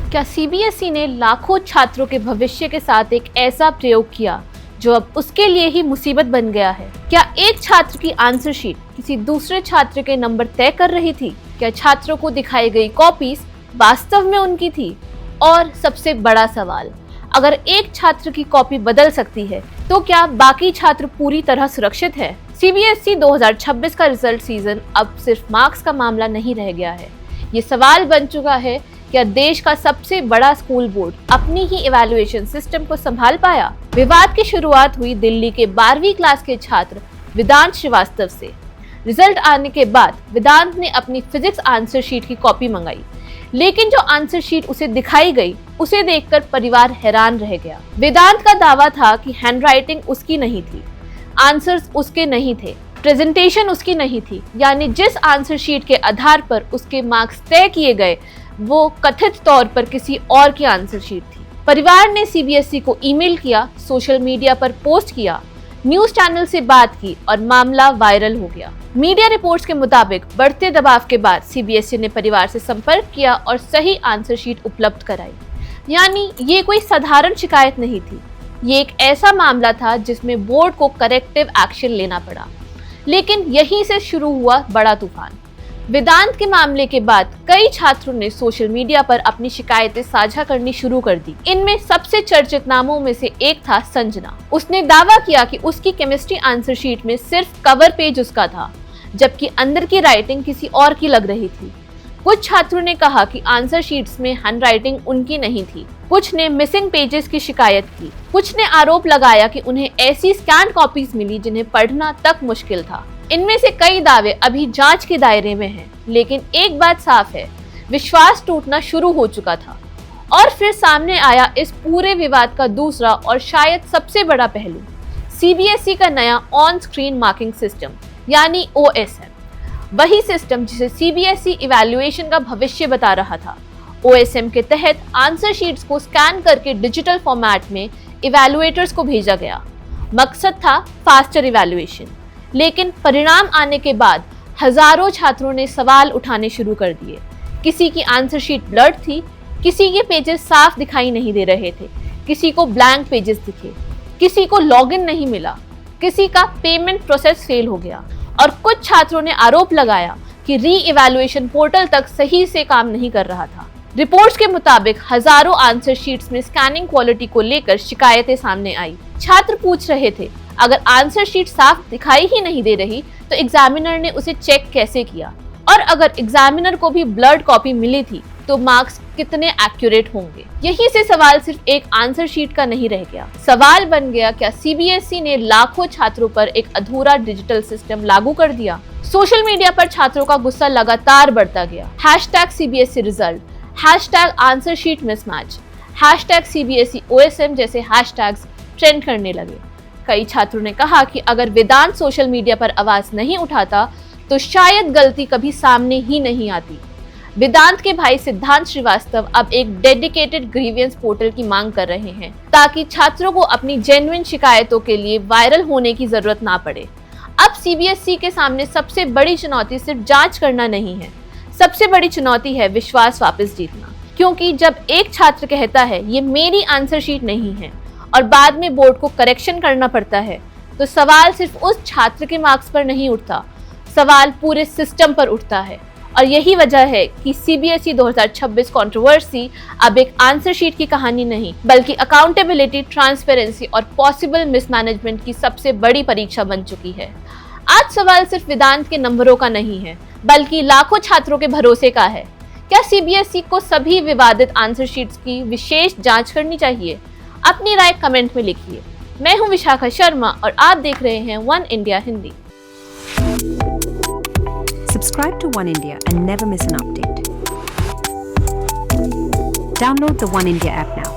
क्या सीबीएसई ने लाखों छात्रों के भविष्य के साथ एक ऐसा प्रयोग किया जो अब उसके लिए ही मुसीबत बन गया है? क्या एक छात्र की आंसर शीट किसी दूसरे छात्र के नंबर तय कर रही थी? क्या छात्रों को दिखाई गई कॉपीज वास्तव में उनकी थी? और सबसे बड़ा सवाल, अगर एक छात्र की कॉपी बदल सकती है तो क्या बाकी छात्र पूरी तरह सुरक्षित है? सीबीएसई 2026 का रिजल्ट सीजन अब सिर्फ मार्क्स का मामला नहीं रह गया है। ये सवाल बन चुका है, क्या देश का सबसे बड़ा स्कूल बोर्ड अपनी ही इवैल्यूएशन सिस्टम को संभाल पाया? विवाद की शुरुआत हुई दिल्ली के 12वीं क्लास के छात्र वेदांत श्रीवास्तव से। रिजल्ट आने के बाद वेदांत ने अपनी फिजिक्स आंसर शीट की कॉपी मंगाई, लेकिन जो आंसर शीट उसे दिखाई गई उसे देखकर परिवार हैरान रह गया। वेदांत का दावा था कि हैंडराइटिंग उसकी नहीं थी, आंसर्स उसके नहीं थे, प्रेजेंटेशन उसकी नहीं थी, यानी जिस आंसर शीट के आधार पर उसके मार्क्स तय किए गए वो कथित तौर पर किसी और की आंसर शीट थी। परिवार ने सीबीएसई को ईमेल किया, सोशल मीडिया पर पोस्ट किया, न्यूज चैनल से बात की और मामला वायरल हो गया। मीडिया रिपोर्ट्स के मुताबिक बढ़ते दबाव के बाद सीबीएसई ने परिवार से संपर्क किया और सही आंसर शीट उपलब्ध कराई। यानी ये कोई साधारण शिकायत नहीं थी, ये एक ऐसा मामला था जिसमें बोर्ड को करेक्टिव एक्शन लेना पड़ा। लेकिन यहीं से शुरू हुआ बड़ा तूफान। वेदांत के मामले के बाद कई छात्रों ने सोशल मीडिया पर अपनी शिकायतें साझा करनी शुरू कर दी। इनमें सबसे चर्चित नामों में से एक था संजना। उसने दावा किया कि उसकी केमिस्ट्री आंसर शीट में सिर्फ कवर पेज उसका था, जबकि अंदर की राइटिंग किसी और की लग रही थी। कुछ छात्रों ने कहा कि आंसर शीट्स में हैंडराइटिंग उनकी नहीं थी, कुछ ने मिसिंग पेजेस की शिकायत की, कुछ ने आरोप लगाया कि उन्हें ऐसी स्कैन कॉपीज मिली जिन्हें पढ़ना तक मुश्किल था। इनमें से कई दावे अभी जांच के दायरे में हैं, लेकिन एक बात साफ है, विश्वास टूटना शुरू हो चुका था। और फिर सामने आया इस पूरे विवाद का दूसरा और शायद सबसे बड़ा पहलू, सीबीएसई का नया ऑन स्क्रीन मार्किंग सिस्टम यानी OSM। वही सिस्टम जिसे सीबीएसई इवैल्यूएशन का भविष्य बता रहा था। OSM के तहत आंसर शीट्स को स्कैन करके डिजिटल फॉर्मेट में इवैल्यूएटर्स को भेजा गया। मकसद था फास्टर इवैल्यूएशन। लेकिन परिणाम आने के बाद हजारों छात्रों ने सवाल उठाने शुरू कर दिए। किसी की आंसर शीट ब्लर्ड थी, किसी के पेजेस साफ दिखाई नहीं दे रहे थे, किसी को ब्लैंक पेजेस दिखे, किसी को लॉगिन नहीं मिला, किसी का पेमेंट प्रोसेस फेल हो गया और कुछ छात्रों ने आरोप लगाया कि री इवैल्यूएशन पोर्टल तक सही से काम नहीं कर रहा था। रिपोर्ट्स के मुताबिक हजारों आंसर शीट्स में स्कैनिंग क्वालिटी को लेकर शिकायतें सामने आई। छात्र पूछ रहे थे, अगर आंसर शीट साफ दिखाई ही नहीं दे रही तो एग्जामिनर ने उसे चेक कैसे किया, और अगर एग्जामिनर को भी ब्लर्ड कॉपी मिली थी तो मार्क्स कितने एक्यूरेट होंगे। यहीं से सवाल सिर्फ एक आंसर शीट का नहीं रह गया, सवाल बन गया, क्या सीबीएसई ने लाखों छात्रों पर एक अधूरा डिजिटल सिस्टम लागू कर दिया? सोशल मीडिया पर छात्रों का गुस्सा लगातार बढ़ता गया। #CBSE result, #answer sheet mismatch, #CBSE OSM जैसे हैशटैग्स ट्रेंड करने लगे। कई छात्रों ने कहा कि अगर वेदांत सोशल मीडिया पर आवाज नहीं उठाता तो शायद गलती कभी सामने ही नहीं आती। वेदांत के भाई सिद्धांत श्रीवास्तव अब एक डेडिकेटेड ग्रीवियंस पोर्टल की मांग कर रहे हैं, ताकि छात्रों को अपनी जेन्युइन शिकायतों के लिए वायरल होने की जरूरत ना पड़े। अब सीबीएसई के सामने सबसे बड़ी चुनौती सिर्फ जांच करना नहीं है, सबसे बड़ी चुनौती है विश्वास वापस जीतना। क्योंकि जब एक छात्र कहता है ये मेरी आंसर शीट नहीं है और बाद में बोर्ड को करेक्शन करना पड़ता है, तो सवाल सिर्फ उस छात्र के मार्क्स पर नहीं उठता, सवाल पूरे सिस्टम पर उठता है। और यही वजह है कि सीबीएसई 2026 कंट्रोवर्सी अब एक आंसर शीट की कहानी नहीं, बल्कि अकाउंटेबिलिटी, ट्रांसपेरेंसी और पॉसिबल मिसमैनेजमेंट की सबसे बड़ी परीक्षा बन चुकी है। आज सवाल सिर्फ वेदांत के नंबरों का नहीं है, बल्कि लाखों छात्रों के भरोसे का है। क्या सीबीएसई को सभी विवादित आंसर शीट्स की विशेष जांच करनी चाहिए? अपनी राय कमेंट में लिखिए। मैं हूं विशाखा शर्मा और आप देख रहे हैं one India Hindi. Subscribe to One India and never miss an update. Download the One India app now.